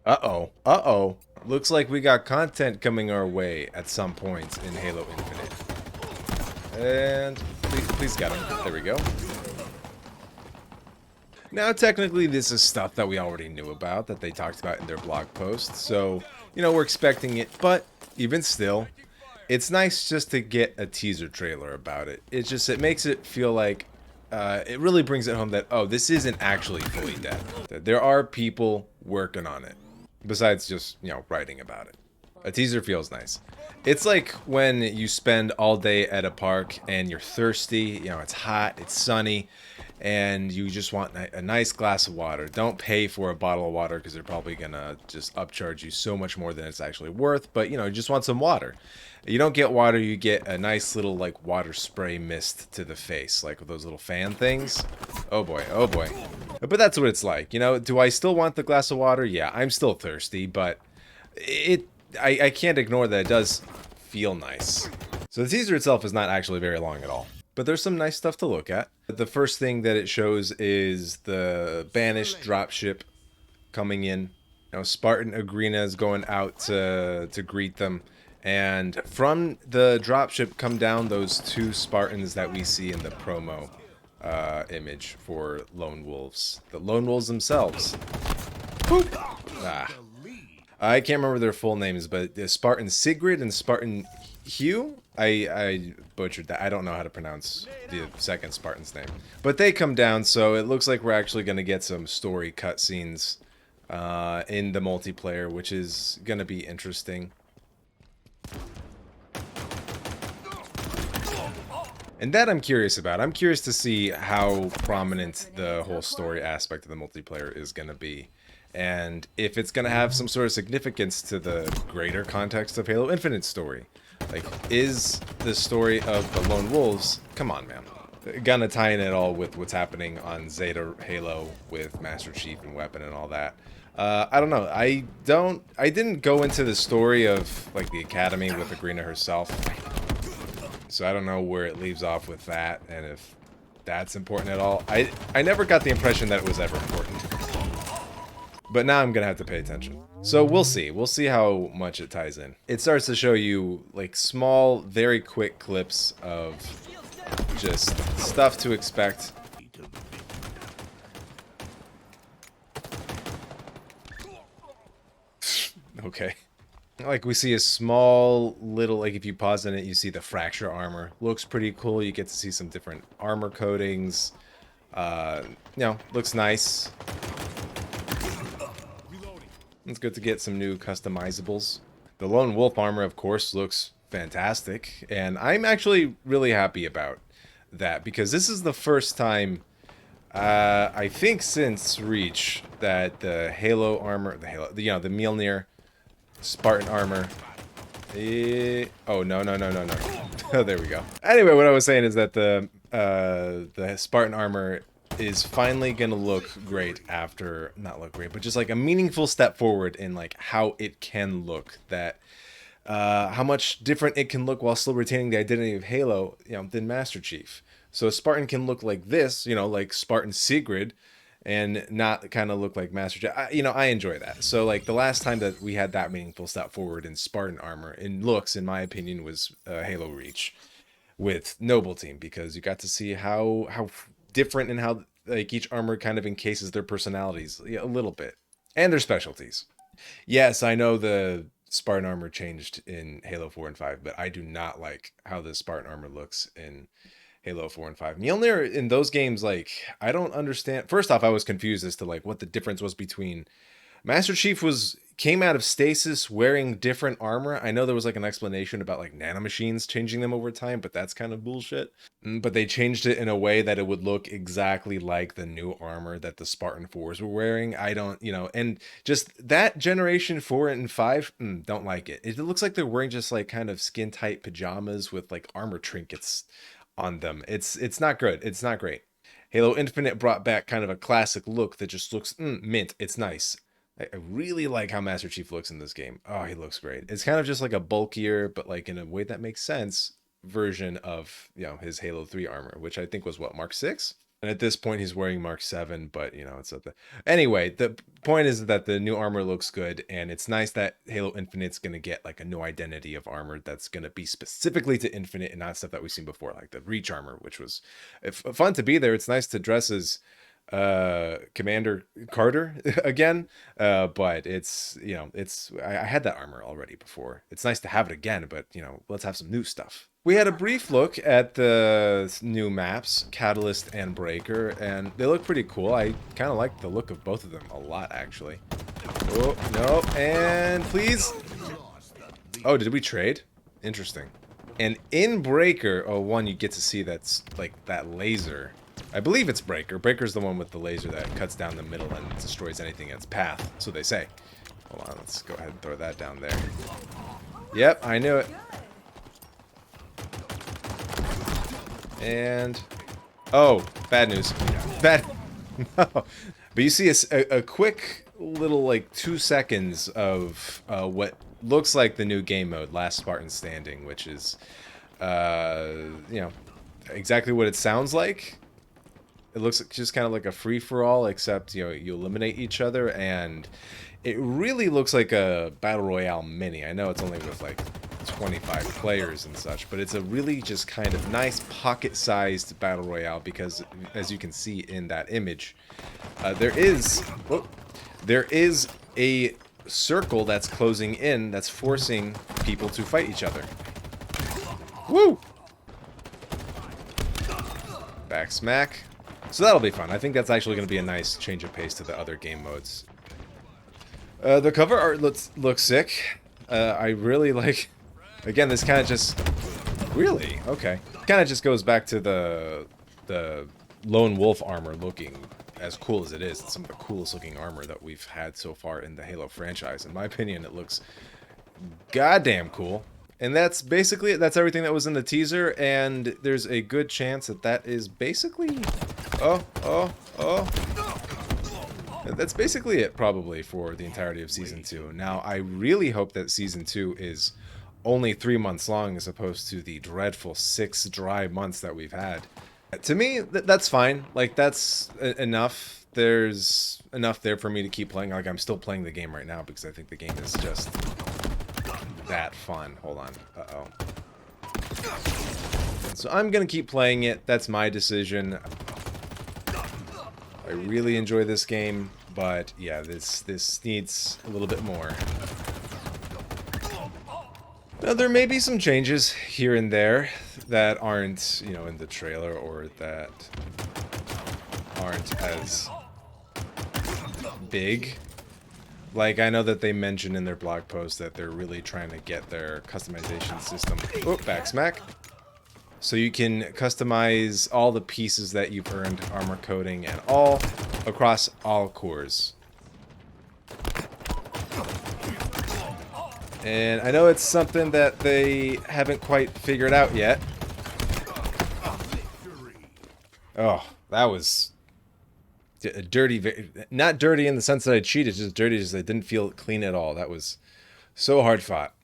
Uh-oh. Uh-oh. Looks like we got content coming our way at some point in Halo Infinite. And please get him. There we go. Now, technically, this is stuff that we already knew about, that they talked about in their blog post. So, we're expecting it. But even still, it's nice just to get a teaser trailer about it. It makes it feel like it really brings it home that, oh, this isn't actually fully dead. That there are people working on it, besides just, writing about it. A teaser feels nice. It's like when you spend all day at a park and you're thirsty, it's hot, it's sunny, and you just want a nice glass of water. Don't pay for a bottle of water because they're probably gonna just upcharge you so much more than it's actually worth, but you just want some water. You don't get water, you get a nice little like water spray mist to the face, like with those little fan things. Oh boy, oh boy. But that's what it's like. Do I still want the glass of water? Yeah, I'm still thirsty, but it I can't ignore that it does feel nice. So the teaser itself is not actually very long at all, but there's some nice stuff to look at. The first thing that it shows is the Banished dropship coming in. Spartan Agrina is going out to greet them. And from the dropship come down those two Spartans that we see in the promo image for Lone Wolves. The Lone Wolves themselves. Boop. Ah. I can't remember their full names, but Spartan Sigrid and Spartan Hugh. I butchered that. I don't know how to pronounce the second Spartan's name. But they come down, so it looks like we're actually going to get some story cutscenes in the multiplayer, which is going to be interesting. And that I'm curious about. I'm curious to see how prominent the whole story aspect of the multiplayer is going to be. And if it's going to have some sort of significance to the greater context of Halo Infinite story. Like, is the story of the Lone Wolves, come on, man, gonna tie in at all with what's happening on Zeta Halo with Master Chief and Weapon and all that? I don't know. I didn't go into the story of, like, the Academy with Agrina herself. So I don't know where it leaves off with that, and if that's important at all. I never got the impression that it was ever important. But now I'm gonna have to pay attention. So we'll see. We'll see how much it ties in. It starts to show you like small, very quick clips of just stuff to expect. Okay. Like we see a small little, like if you pause on it, you see the fracture armor. Looks pretty cool. You get to see some different armor coatings. Looks nice. It's good to get some new customizables. The Lone Wolf armor, of course, looks fantastic. And I'm actually really happy about that because this is the first time, I think since Reach, that the Halo armor, the Mjolnir Spartan armor. Oh, no. Oh, there we go. Anyway, what I was saying is that the Spartan armor is finally gonna look great after, not look great, but just like a meaningful step forward in like how it can look, that how much different it can look while still retaining the identity of Halo, than Master Chief. So Spartan can look like this, like Spartan Sigrid, and not kind of look like Master Chief. I enjoy that. So like the last time that we had that meaningful step forward in Spartan armor in looks, in my opinion, was Halo Reach with Noble Team, because you got to see how different and how like each armor kind of encases their personalities a little bit and their specialties. Yes, I know the Spartan armor changed in Halo 4 and 5, but I do not like how the Spartan armor looks in Halo 4 and 5. Mjolnir in those games, like, I don't understand. First off, I was confused as to like what the difference was between Master Chief came out of stasis wearing different armor. I know there was like an explanation about like nanomachines changing them over time, but that's kind of bullshit. But they changed it in a way that it would look exactly like the new armor that the Spartan 4s were wearing. I don't, and just that generation 4 and 5, don't like it. It looks like they're wearing just like kind of skin tight pajamas with like armor trinkets on them. It's not good. It's not great. Halo Infinite brought back kind of a classic look that just looks mint. It's nice. I really like how Master Chief looks in this game. Oh, he looks great. It's kind of just like a bulkier, but like in a way that makes sense, version of his Halo 3 armor, which I think was what, Mark 6? And at this point, he's wearing Mark 7, but you know, it's up there. Anyway, the point is that the new armor looks good, and it's nice that Halo Infinite's going to get like a new identity of armor that's going to be specifically to Infinite and not stuff that we've seen before, like the Reach armor, which was fun to be there. It's nice to dress as Commander Carter again, but it's, you know, I had that armor already before. It's nice to have it again, but you know, let's have some new stuff. We had a brief look at the new maps, Catalyst and Breaker, and they look pretty cool. I kind of like the look of both of them a lot, actually. Oh, no, and please. Oh, did we trade? Interesting. And in Breaker, oh, one, you get to see that's like that laser. I believe it's Breaker. Breaker's the one with the laser that cuts down the middle and destroys anything in its path, so they say. Hold on, let's go ahead and throw that down there. Yep, I knew it. And, oh, bad news. Bad. No. But you see a quick little, like, 2 seconds of what looks like the new game mode, Last Spartan Standing, which is, you know, exactly what it sounds like. It looks just kind of like a free-for-all, except, you know, you eliminate each other, and it really looks like a Battle Royale mini. I know it's only with, like, 25 players and such, but it's a really just kind of nice pocket-sized Battle Royale because, as you can see in that image, there is a circle that's closing in that's forcing people to fight each other. Woo! Back smack. So that'll be fun. I think that's actually going to be a nice change of pace to the other game modes. The cover art looks sick. I really like... Again, this kind of just... Really? Okay. Kind of just goes back to the Lone Wolf armor looking as cool as it is. It's some of the coolest looking armor that we've had so far in the Halo franchise. In my opinion, it looks goddamn cool. And that's basically it. That's everything that was in the teaser, and there's a good chance that that is basically... Oh. That's basically it, probably, for the entirety of Season 2. Now, I really hope that Season 2 is only 3 months long as opposed to the dreadful 6 dry months that we've had. To me, that's fine. Like, that's enough. There's enough there for me to keep playing. Like, I'm still playing the game right now because I think the game is just that fun. Hold on. Uh-oh. So I'm going to keep playing it. That's my decision. I really enjoy this game, but yeah, this needs a little bit more. Now, there may be some changes here and there that aren't, you know, in the trailer or that aren't as big. Like, I know that they mentioned in their blog post that they're really trying to get their customization system... Oh, back smack. So you can customize all the pieces that you've earned, armor coating and all, across all cores. And I know it's something that they haven't quite figured out yet. Oh, that was a dirty... Not dirty in the sense that I cheated, just dirty just I didn't feel clean at all. That was so hard fought.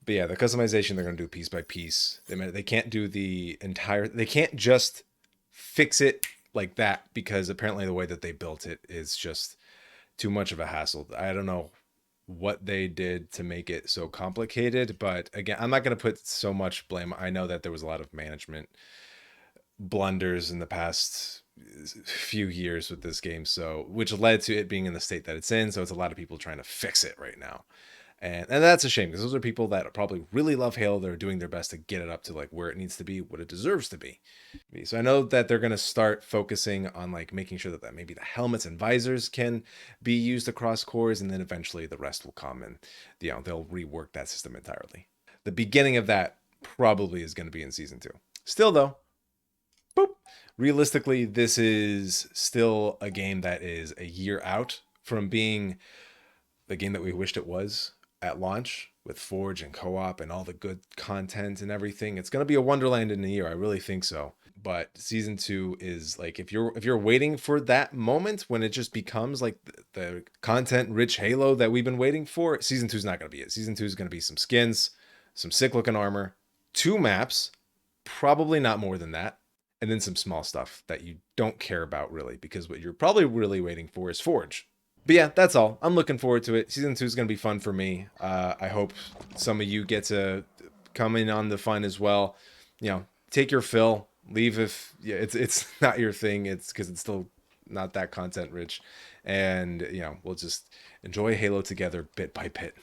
But yeah, the customization they're going to do piece by piece. They can't do the entire... They can't just fix it like that because apparently the way that they built it is just too much of a hassle. I don't know what they did to make it so complicated, but again, I'm not going to put so much blame. I know that there was a lot of management blunders in the past few years with this game, so which led to it being in the state that it's in. So it's a lot of people trying to fix it right now. And that's a shame because those are people that probably really love Halo. They're doing their best to get it up to like where it needs to be, what it deserves to be. So I know that they're going to start focusing on like making sure that maybe the helmets and visors can be used across cores, and then eventually the rest will come and, you know, they'll rework that system entirely. The beginning of that probably is going to be in Season 2. Still though, boop. Realistically, this is still a game that is a year out from being the game that we wished it was at launch, with Forge and co-op and all the good content and everything. It's going to be a wonderland in a year. I really think so. But Season 2 is like, if you're waiting for that moment when it just becomes like the content rich Halo that we've been waiting for, Season 2 is not going to be it. Season 2 is going to be some skins, some sick looking armor, 2 maps, probably not more than that. and then some small stuff that you don't care about really, because what you're probably really waiting for is Forge. But yeah, that's all. I'm looking forward to it. Season 2 is going to be fun for me. I hope some of you get to come in on the fun as well. You know, take your fill. Leave if it's not your thing. It's because it's still not that content rich. And, you know, we'll just enjoy Halo together bit by bit.